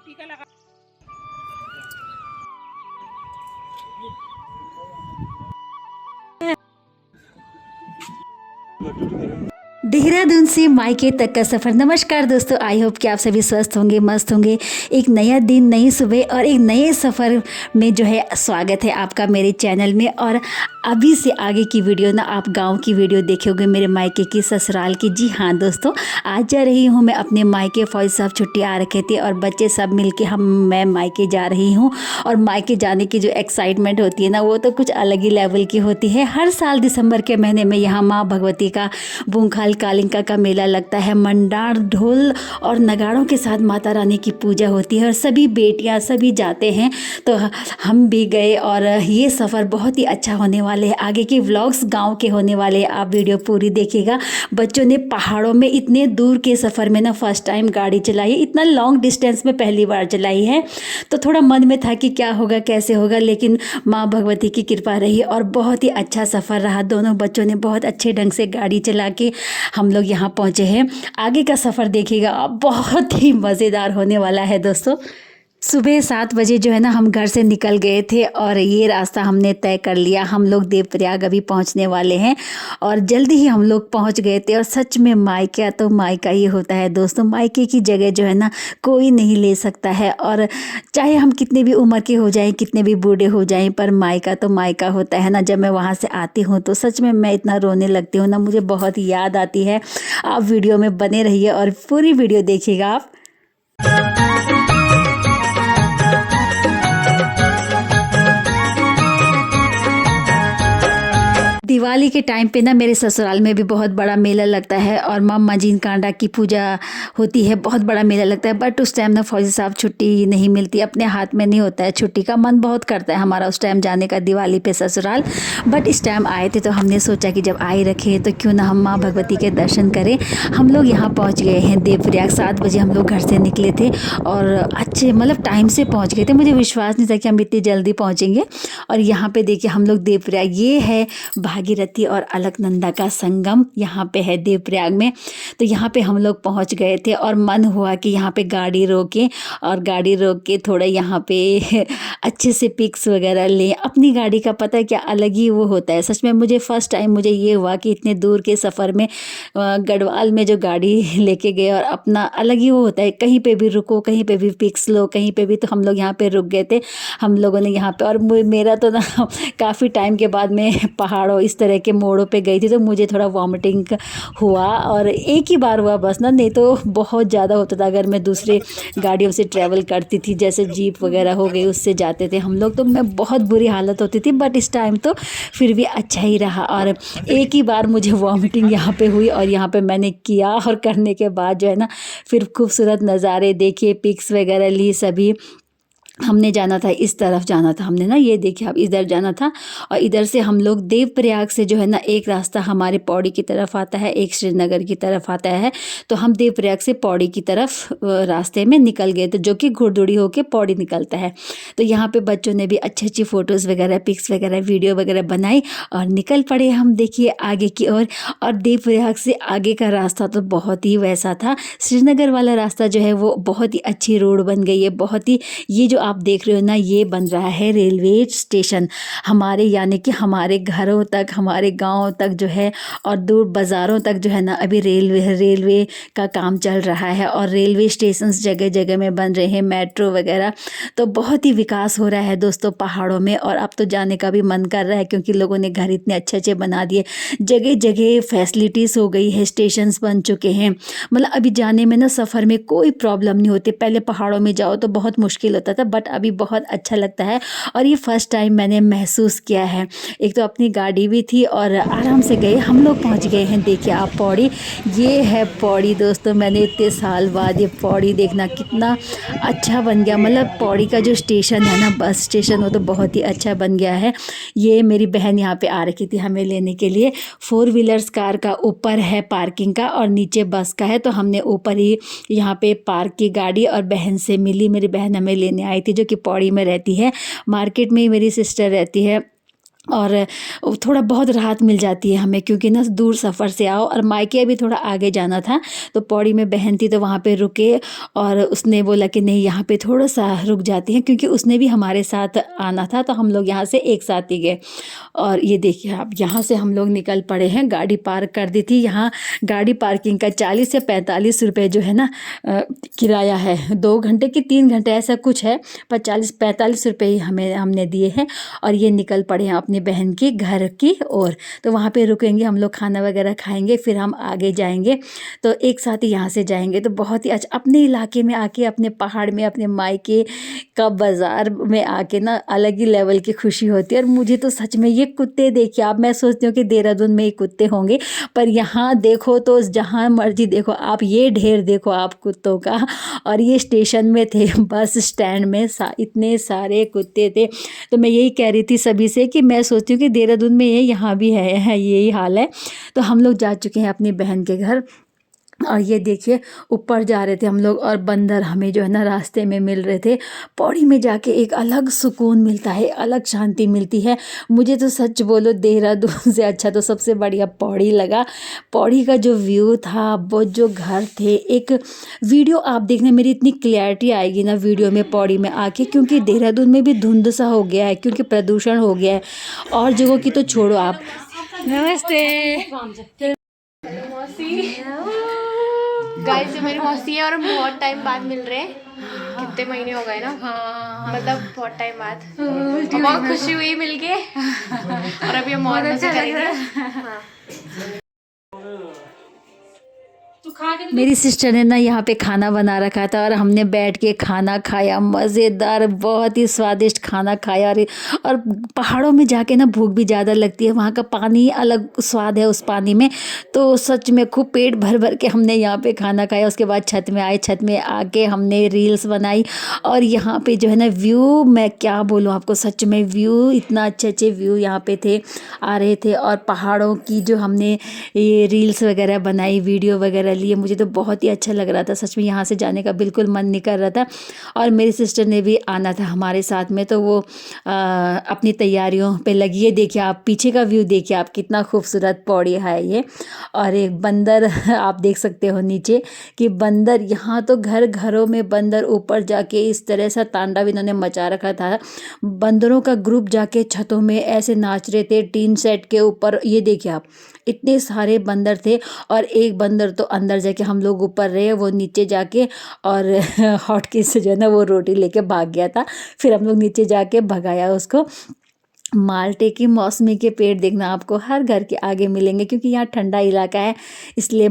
टीका लगा। देहरादून से मायके तक का सफ़र। नमस्कार दोस्तों, आई होप कि आप सभी स्वस्थ होंगे, मस्त होंगे। एक नया दिन, नई सुबह और एक नए सफ़र में जो है स्वागत है आपका मेरे चैनल में। और अभी से आगे की वीडियो ना आप गांव की वीडियो देखोगे, मेरे मायके की, ससुराल की। जी हाँ दोस्तों, आज जा रही हूँ मैं अपने मायके। फौज साहब छुट्टी आ रखे थे और बच्चे सब मिलके मैं मायके जा रही हूँ। और मायके जाने की जो एक्साइटमेंट होती है ना, वो तो कुछ अलग ही लेवल की होती है। हर साल दिसंबर के महीने में यहाँ माँ भगवती का बूंखाल कालिंका का मेला लगता है। मंडार, ढोल और नगाड़ों के साथ माता रानी की पूजा होती है और सभी बेटियां सभी जाते हैं। तो हम भी गए और ये सफ़र बहुत ही अच्छा होने वाले है। आगे के व्लॉग्स गांव के होने वाले हैं, आप वीडियो पूरी देखिएगा। बच्चों ने पहाड़ों में इतने दूर के सफ़र में ना फर्स्ट टाइम गाड़ी चलाई है, इतना लॉन्ग डिस्टेंस में पहली बार चलाई है। तो थोड़ा मन में था कि क्या होगा कैसे होगा, लेकिन माँ भगवती की कृपा रही और बहुत ही अच्छा सफ़र रहा। दोनों बच्चों ने बहुत अच्छे ढंग से गाड़ी चला के हम लोग यहाँ पहुँचे हैं। आगे का सफ़र देखिएगा, बहुत ही मज़ेदार होने वाला है दोस्तों। सुबह 7 बजे जो है ना हम घर से निकल गए थे और ये रास्ता हमने तय कर लिया। हम लोग देवप्रयाग अभी पहुंचने वाले हैं और जल्दी ही हम लोग पहुंच गए थे। और सच में मायका तो मायका ही होता है दोस्तों। मायके की जगह जो है ना कोई नहीं ले सकता है। और चाहे हम कितने भी उम्र के हो जाएं, कितने भी बूढ़े हो जाएं, पर मायका तो मायका होता है ना। जब मैं वहाँ से आती हूँ तो सच में मैं इतना रोने लगती हूँ ना, मुझे बहुत याद आती है। आप वीडियो में बने रहिए और पूरी वीडियो देखिएगा आप। दिवाली के टाइम पे ना मेरे ससुराल में भी बहुत बड़ा मेला लगता है और माँ मजीन कांडा की पूजा होती है। बहुत बड़ा मेला लगता है, बट उस टाइम ना फौजी साहब छुट्टी नहीं मिलती, अपने हाथ में नहीं होता है छुट्टी का। मन बहुत करता है हमारा उस टाइम जाने का दिवाली पे ससुराल, बट इस टाइम आए थे तो हमने सोचा कि जब आए रखे तो क्यों ना हम माँ भगवती के दर्शन करें। हम लोग यहाँ पहुँच गए हैं देवप्रयाग। 7 बजे हम लोग घर से निकले थे और अच्छे मतलब टाइम से पहुँच गए थे। मुझे विश्वास नहीं था कि हम इतनी जल्दी पहुँचेंगे। और यहाँ पे देखिए हम लोग देवप्रयाग, ये है भागीरथी और अलकनंदा का संगम यहाँ पे है देवप्रयाग में। तो यहाँ पे हम लोग पहुँच गए थे और मन हुआ कि यहाँ पे गाड़ी रोके और गाड़ी रोक के थोड़ा यहाँ पे अच्छे से पिक्स वगैरह लें। अपनी गाड़ी का पता है क्या अलग ही वो होता है। सच में मुझे फ़र्स्ट टाइम मुझे ये हुआ कि इतने दूर के सफ़र में गढ़वाल में जो गाड़ी लेके गए और अपना अलग ही वो होता है। कहीं पे भी रुको, कहीं पे भी पिक्स लो, कहीं पे भी। तो हम लोग यहाँ पे रुक गए थे हम लोगों ने यहाँ पे। और मेरा तो ना काफ़ी टाइम के बाद में पहाड़ों इस तरह के मोड़ों पे गई थी तो मुझे थोड़ा वॉमिटिंग हुआ। और एक ही बार हुआ बस ना, नहीं तो बहुत ज़्यादा होता था अगर मैं दूसरे गाड़ियों से ट्रैवल करती थी, जैसे जीप वगैरह हो गई, उससे जाते थे हम लोग। तो मैं बहुत बुरी हालत होती थी, बट इस टाइम तो फिर भी अच्छा ही रहा। और एक ही बार मुझे वॉमिटिंग यहाँ पे हुई और यहाँ पे मैंने किया और करने के बाद जो है ना फिर खूबसूरत नज़ारे देखे, पिक्स वगैरह ली सभी। हमने जाना था इस तरफ जाना था हमने ना, ये देखिए अब इधर जाना था। और इधर से हम लोग देवप्रयाग से जो है ना एक रास्ता हमारे पौड़ी की तरफ आता है, एक श्रीनगर की तरफ आता है। तो हम देवप्रयाग से पौड़ी की तरफ रास्ते में निकल गए थे, जो कि घुड़दौड़ी होके पौड़ी निकलता है। तो यहाँ पे बच्चों ने भी अच्छी अच्छी फ़ोटोज़ वगैरह, पिक्स वगैरह, वीडियो वगैरह बनाई और निकल पड़े हम देखिए आगे की ओर। और देवप्रयाग से आगे का रास्ता तो बहुत ही वैसा था। श्रीनगर वाला रास्ता जो है वो बहुत ही अच्छी रोड बन गई है, बहुत ही। ये जो आप देख रहे हो ना, ये बन रहा है रेलवे स्टेशन हमारे, यानी कि हमारे घरों तक, हमारे गांव तक जो है और दूर बाज़ारों तक जो है ना अभी रेलवे का काम चल रहा है। और रेलवे स्टेशन जगह जगह में बन रहे हैं, मेट्रो वगैरह। तो बहुत ही विकास हो रहा है दोस्तों पहाड़ों में। और अब तो जाने का भी मन कर रहा है क्योंकि लोगों ने घर इतने अच्छे अच्छे बना दिए, जगह जगह फैसिलिटीज़ हो गई है, स्टेशंस बन चुके हैं। मतलब अभी जाने में ना सफ़र में कोई प्रॉब्लम नहीं होती। पहले पहाड़ों में जाओ तो बहुत मुश्किल होता था, बट अभी बहुत अच्छा लगता है। और ये फ़र्स्ट टाइम मैंने महसूस किया है। एक तो अपनी गाड़ी भी थी और आराम से गए हम लोग। पहुंच गए हैं, देखिए आप पौड़ी। ये है पौड़ी दोस्तों। मैंने इतने साल बाद ये पौड़ी देखना कितना अच्छा बन गया। मतलब पौड़ी का जो स्टेशन है ना, बस स्टेशन, वो तो बहुत ही अच्छा बन गया है। ये मेरी बहन यहाँ पे आ रखी थी हमें लेने के लिए। 4 व्हीलर्स कार का ऊपर है पार्किंग का और नीचे बस का है। तो हमने ऊपर ही यहाँ पे पार्क की गाड़ी और बहन से मिली। मेरी बहन हमें लेने आई थी जो कि पौड़ी में रहती है। मार्केट में ही मेरी सिस्टर रहती है। और थोड़ा बहुत राहत मिल जाती है हमें, क्योंकि ना दूर सफ़र से आओ और मायके भी थोड़ा आगे जाना था। तो पौड़ी में बहन थी तो वहाँ पे रुके और उसने बोला कि नहीं यहाँ पे थोड़ा सा रुक जाते हैं, क्योंकि उसने भी हमारे साथ आना था। तो हम लोग यहाँ से एक साथ ही गए। और ये देखिए आप, यहाँ से हम लोग निकल पड़े हैं, गाड़ी पार्क कर दी थी। यहाँ गाड़ी पार्किंग का 40 से 45 रुपये जो है ना किराया है। 2 घंटे की 3 घंटे ऐसा कुछ है, पर 40-45 रुपये ही हमने दिए हैं। और ये निकल पड़े हैं अपनी बहन के घर की ओर। तो वहाँ पे रुकेंगे हम लोग, खाना वगैरह खाएंगे, फिर हम आगे जाएंगे। तो एक साथ ही यहाँ से जाएंगे। तो बहुत ही अच्छा, अपने इलाके में आके, अपने पहाड़ में, अपने मायके का बाज़ार में आके ना अलग ही लेवल की खुशी होती है। और मुझे तो सच में ये कुत्ते देखिए आप, मैं सोचती हूँ कि देहरादून में ही कुत्ते होंगे, पर यहाँ देखो तो जहाँ मर्जी देखो आप, ये ढेर देखो आप कुत्तों का। और ये स्टेशन में थे, बस स्टैंड में इतने सारे कुत्ते थे। तो मैं यही कह रही थी सभी से कि मैं सोचती हूँ कि देहरादून में ये यहाँ भी है यही हाल है। तो हम लोग जा चुके हैं अपनी बहन के घर। और ये देखिए ऊपर जा रहे थे हम लोग, और बंदर हमें जो है ना रास्ते में मिल रहे थे। पौड़ी में जाके एक अलग सुकून मिलता है, अलग शांति मिलती है। मुझे तो सच बोलो देहरादून से अच्छा तो सबसे बढ़िया पौड़ी लगा। पौड़ी का जो व्यू था, वो जो घर थे, एक वीडियो आप देखने, मेरी इतनी क्लैरिटी आएगी ना वीडियो में पौड़ी में आके, क्योंकि देहरादून में भी धुंध सा हो गया है, क्योंकि प्रदूषण हो गया है। और जगहों की तो छोड़ो आप। नमस्ते गाइस, ये मेरी मौसी है और हम बहुत टाइम बाद मिल रहे हैं। कितने महीने हो गए ना। हाँ, मतलब बहुत टाइम बाद। और बहुत खुशी हुई मिलके। और अभी हम और मजे करेंगे। हाँ। मेरी सिस्टर ने ना यहाँ पे खाना बना रखा था और हमने बैठ के खाना खाया, मज़ेदार, बहुत ही स्वादिष्ट खाना खाया। और पहाड़ों में जाके ना भूख भी ज़्यादा लगती है, वहाँ का पानी अलग स्वाद है उस पानी में। तो सच में खूब पेट भर भर के हमने यहाँ पे खाना खाया। उसके बाद छत में आए, छत में आके हमने रील्स बनाई। और यहाँ पे जो है ना व्यू, मैं क्या बोलूँ आपको, सच में व्यू, इतना अच्छे अच्छे व्यू यहाँ पे थे, आ रहे थे। और पहाड़ों की जो हमने ये रील्स वगैरह बनाई, वीडियो वगैरह लिए, मुझे तो बहुत ही अच्छा लग रहा था। सच में यहाँ से जाने का बिल्कुल मन नहीं कर रहा था। और मेरी सिस्टर ने भी आना था हमारे साथ में, तो वो अपनी तैयारियों पे लगी है। देखिए आप पीछे का व्यू देखिए आप, कितना खूबसूरत पौड़ी है ये। और एक बंदर आप देख सकते हो नीचे कि बंदर, यहाँ तो घरों में बंदर ऊपर जाके इस तरह से तांडव इन्होंने मचा रखा था। बंदरों का ग्रुप जाके छतों में ऐसे नाच रहे थे, टीन सेट के ऊपर। ये देखिए आप, इतने सारे बंदर थे। और एक बंदर तो अंदर जाके, हम लोग ऊपर रहे, वो नीचे जाके और हॉटकेस से जो है ना वो रोटी लेके भाग गया था। फिर हम लोग नीचे जाके भगाया उसको। माल्टे की मौसमी के पेड़ देखना आपको हर घर के आगे मिलेंगे, क्योंकि यहाँ ठंडा इलाका है, इसलिए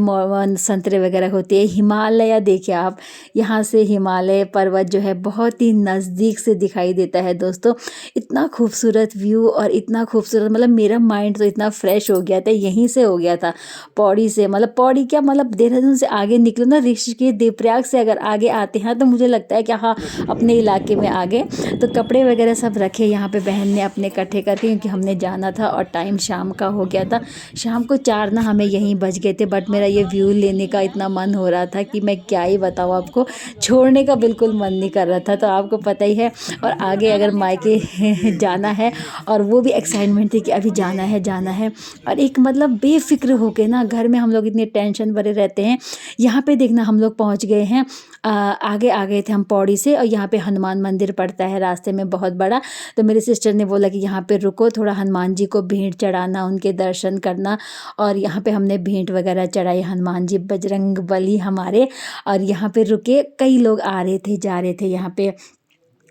संतरे वगैरह होते हैं। हिमालय देखिए आप, यहाँ से हिमालय पर्वत जो है बहुत ही नज़दीक से दिखाई देता है दोस्तों। इतना खूबसूरत व्यू और इतना खूबसूरत, मतलब मेरा माइंड तो इतना फ्रेश हो गया था, यहीं से हो गया था, पौड़ी से। मतलब पौड़ी क्या, मतलब देहरादून से आगे निकलो ना, ऋषिकेश देवप्रयाग से अगर आगे आते हैं तो मुझे लगता है कि हाँ अपने इलाके में आ गए। तो कपड़े वगैरह सब रखे यहाँ पे बहन ने अपने इकट्ठे करके, क्योंकि हमने जाना था और टाइम शाम का हो गया था। शाम को 4 ना हमें यहीं बज गए थे। बट मेरा ये व्यू लेने का इतना मन हो रहा था कि मैं क्या ही बताऊँ आपको, छोड़ने का बिल्कुल मन नहीं कर रहा था। तो आपको पता ही है। और आगे अगर मायके जाना है, और वो भी एक्साइटमेंट थी कि अभी जाना है जाना है। और एक मतलब बेफिक्र होके ना, घर में हम लोग इतने टेंशन भरे रहते हैं। यहाँ पे देखना हम लोग पहुँच गए हैं, आगे आ गए थे हम पौड़ी से। और यहाँ पे हनुमान मंदिर पड़ता है रास्ते में बहुत बड़ा। तो मेरी सिस्टर ने बोला कि यहाँ पे रुको, थोड़ा हनुमान जी को भेंट चढ़ाना, उनके दर्शन करना। और यहाँ पे हमने भेंट वगैरह चढ़ाई, हनुमान जी, बजरंग बली हमारे। और यहाँ पे रुके, कई लोग आ रहे थे जा रहे थे यहाँ पे।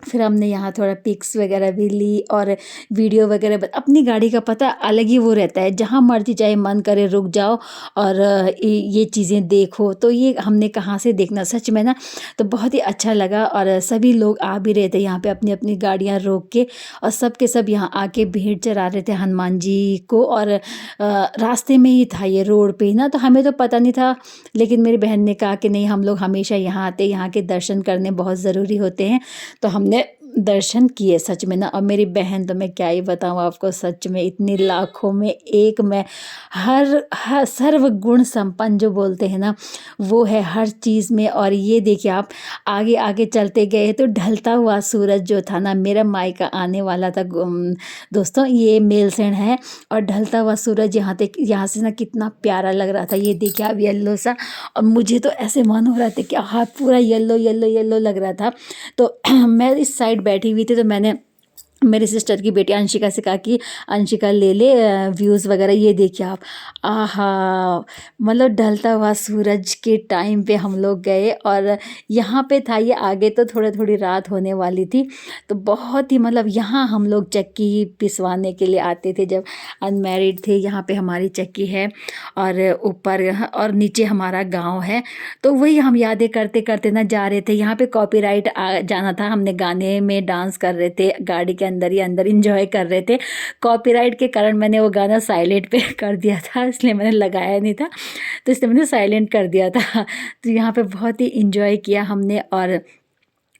फिर हमने यहाँ थोड़ा पिक्स वगैरह भी ली और वीडियो वगैरह। अपनी गाड़ी का पता अलग ही वो रहता है, जहाँ मर्जी चाहे मन करे रुक जाओ और ये चीज़ें देखो। तो ये हमने कहाँ से देखना, सच में ना। तो बहुत ही अच्छा लगा। और सभी लोग आ भी रहे थे यहाँ पे अपनी अपनी गाड़ियाँ रोक के, और सब के सब यहाँ आके भेंट चढ़ा रहे थे हनुमान जी को। और रास्ते में ही था ये, रोड पे ही ना। तो हमें तो पता नहीं था, लेकिन मेरी बहन ने कहा कि नहीं, हम लोग हमेशा यहाँ आते, यहाँ के दर्शन करने बहुत ज़रूरी होते हैं। तो हमने दर्शन किए सच में ना। और मेरी बहन तो मैं क्या ही बताऊँ आपको, सच में इतनी लाखों में एक मैं, हर सर्व गुण संपन्न जो बोलते हैं ना वो है हर चीज़ में। और ये देखिए आप आगे आगे चलते गए तो ढलता हुआ सूरज जो था ना, मेरा मायका आने वाला था दोस्तों, ये मेलसेन है। और ढलता हुआ सूरज यहाँ से ना कितना प्यारा लग रहा था। ये देखिए आप येल्लो सा, और मुझे तो ऐसे मन हो रहा था कि हाथ पूरा येल्लो येल्लो येल्लो लग रहा था। तो मैं इस साइड बैठी हुई थी, तो मैंने मेरी सिस्टर की बेटी अंशिका से कहा कि अंशिका ले ले व्यूज़ वगैरह। ये देखिए आप, आहा, मतलब ढलता हुआ सूरज के टाइम पे हम लोग गए। और यहाँ पे था ये, आगे तो थोड़ी रात होने वाली थी। तो बहुत ही मतलब यहाँ हम लोग चक्की पिसवाने के लिए आते थे जब अनमैरिड थे। यहाँ पे हमारी चक्की है और ऊपर और नीचे हमारा गांव है। तो वही हम यादें करते करते ना जा रहे थे। यहाँ पे कॉपीराइट जाना था, हमने गाने में डांस कर रहे थे, गाड़ी के अंदर ही अंदर इंजॉय कर रहे थे। कॉपीराइट के कारण मैंने वो गाना साइलेंट पे कर दिया था, इसलिए मैंने लगाया नहीं था, तो इसलिए मैंने साइलेंट कर दिया था। तो यहाँ पे बहुत ही इंजॉय किया हमने। और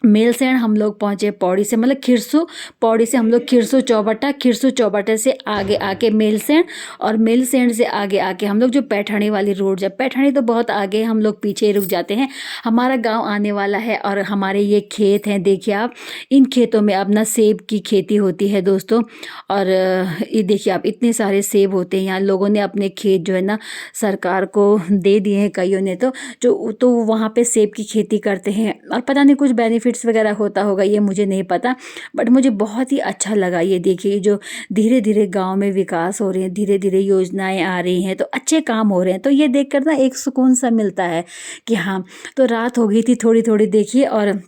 मेलसेन हम लोग पहुँचे पौड़ी से, मतलब खिरसू, पौड़ी से हम लोग खिरसू चौबट्टा, खिरसू चौबट्टे से आगे आके मेलसेन, और मेलसेन से आगे आके हम लोग जो पैठानी वाली रोड, जब पैठानी तो बहुत आगे, हम लोग पीछे रुक जाते हैं। हमारा गांव आने वाला है और हमारे ये खेत हैं, देखिए आप, इन खेतों में अब ना सेब की खेती होती है दोस्तों। और ये देखिए आप, इतने सारे सेब होते हैं यहाँ। लोगों ने अपने खेत जो है ना सरकार को दे दिए हैं, कईयों ने तो वहाँ पे सेब की खेती करते हैं। और पता नहीं कुछ बेनिफिट्स वगैरह होता होगा, ये मुझे नहीं पता, बट मुझे बहुत ही अच्छा लगा। ये देखिए जो धीरे धीरे गांव में विकास हो रहे हैं, धीरे धीरे योजनाएं आ रही हैं, तो अच्छे काम हो रहे हैं। तो ये देखकर ना एक सुकून सा मिलता है कि हाँ। तो रात हो गई थी थोड़ी थोड़ी, देखिए, और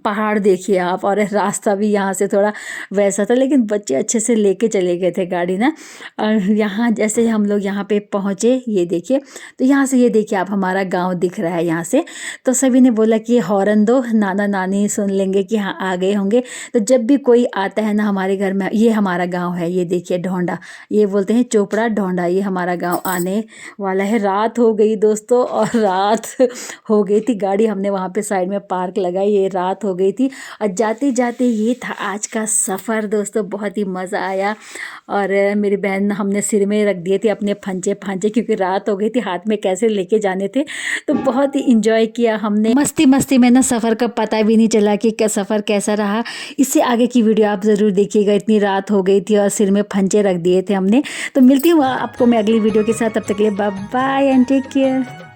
पहाड़ देखिए आप, और रास्ता भी यहाँ से थोड़ा वैसा था, लेकिन बच्चे अच्छे से लेके चले गए थे गाड़ी ना। और यहाँ जैसे हम लोग यहाँ पे पहुँचे, ये देखिए, तो यहाँ से ये देखिए आप, हमारा गांव दिख रहा है यहाँ से। तो सभी ने बोला कि हॉर्न दो, नाना नानी सुन लेंगे कि हाँ आ गए होंगे। तो जब भी कोई आता है ना हमारे घर में, ये हमारा गाँव है, ये देखिए ढोंडा, ये बोलते हैं चोपड़ा ढोंडा, ये हमारा गाँव आने वाला है। रात हो गई दोस्तों, और रात हो गई थी, गाड़ी हमने वहाँ पे साइड में पार्क लगाई, ये रात हो गई थी। और जाते जाते ये था आज का सफ़र दोस्तों, बहुत ही मज़ा आया। और मेरी बहन, हमने सिर में रख दिए थे अपने फंचे, क्योंकि रात हो गई थी, हाथ में कैसे लेके जाने थे। तो बहुत ही इंजॉय किया हमने, मस्ती मस्ती में ना। सफ़र का पता भी नहीं चला कि सफ़र कैसा रहा। इससे आगे की वीडियो आप ज़रूर देखिएगा। इतनी रात हो गई थी और सिर में फंचे रख दिए थे हमने। तो मिलती हूँ आपको मैं अगली वीडियो के साथ, तब तक के लिए bye bye and take care.